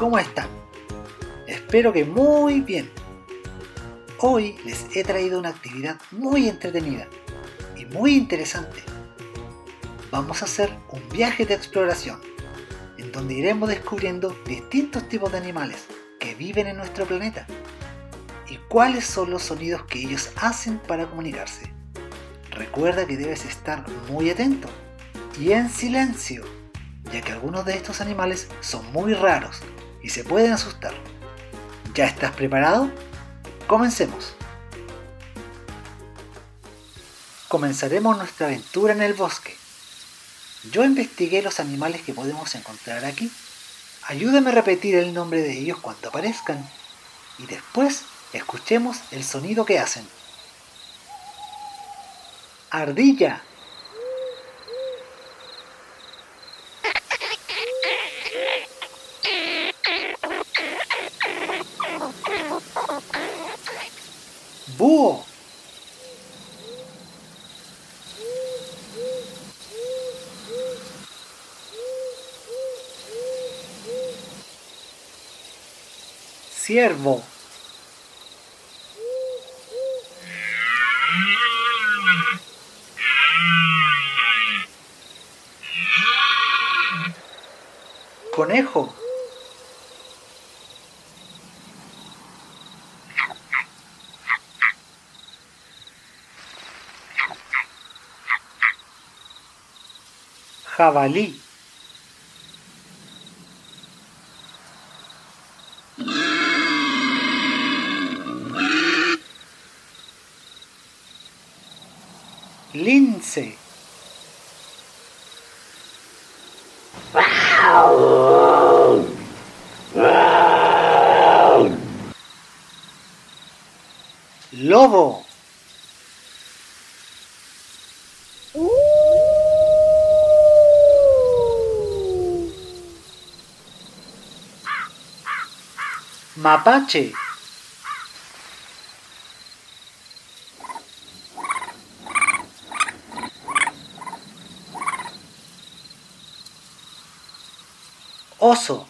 ¿cómo están? Espero que muy bien. Hoy les he traído una actividad muy entretenida y muy interesante. Vamos a hacer un viaje de exploración, en donde iremos descubriendo distintos tipos de animales que viven en nuestro planeta y cuáles son los sonidos que ellos hacen para comunicarse. Recuerda que debes estar muy atento y en silencio, ya que algunos de estos animales son muy raros y se pueden asustar. ¿Ya estás preparado? Comencemos. Comenzaremos nuestra aventura en el bosque. Yo investigué los animales que podemos encontrar aquí. Ayúdame a repetir el nombre de ellos cuando aparezcan y después escuchemos el sonido que hacen. Ardilla. Búho. Ciervo. Conejo. Jabalí. Lince. Lobo. Mapache. Oso.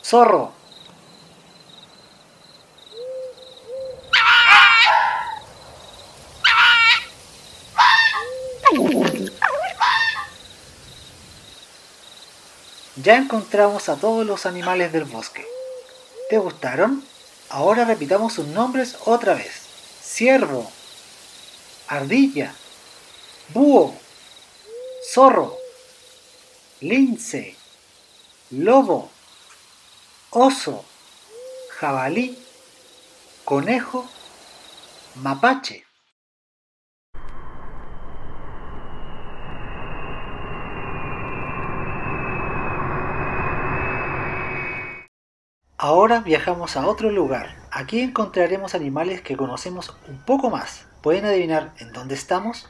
Zorro. Ya encontramos a todos los animales del bosque. ¿Te gustaron? Ahora repitamos sus nombres otra vez. Ciervo, ardilla, búho, zorro, lince, lobo, oso, jabalí, conejo, mapache. Ahora viajamos a otro lugar. Aquí encontraremos animales que conocemos un poco más. ¿Pueden adivinar en dónde estamos?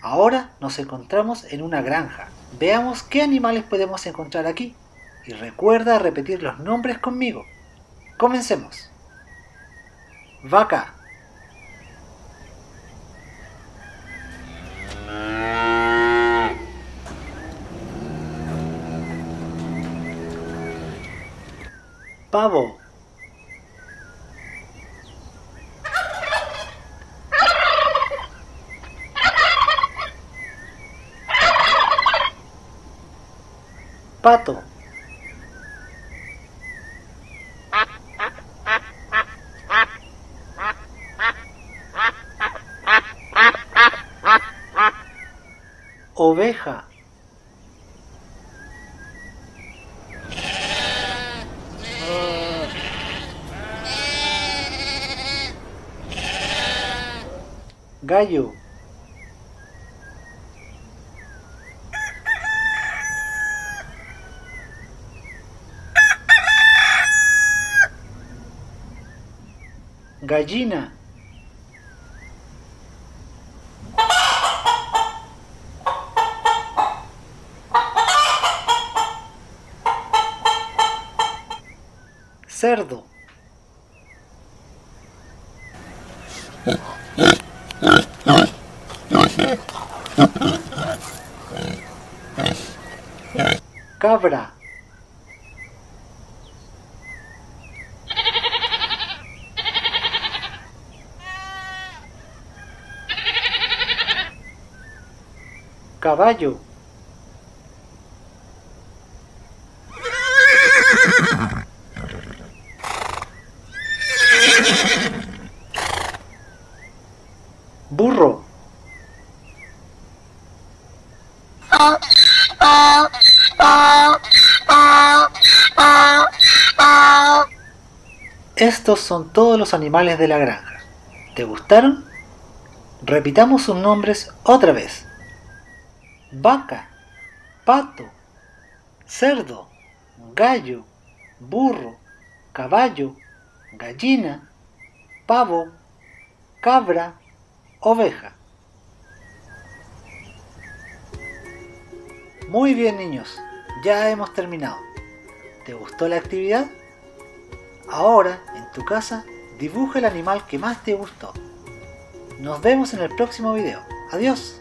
Ahora nos encontramos en una granja. Veamos qué animales podemos encontrar aquí. Y recuerda repetir los nombres conmigo. Comencemos. Vaca. Pavo. Pato. Oveja. Gallo. Gallina. Cerdo. cabra, caballo, burro, estos son todos los animales de la granja. ¿Te gustaron? Repitamos sus nombres otra vez. Vaca, pato, cerdo, gallo, burro, caballo, gallina, pavo, cabra, oveja. Muy bien, niños, ya hemos terminado. ¿Te gustó la actividad? Ahora, en tu casa, dibuja el animal que más te gustó. Nos vemos en el próximo video. Adiós.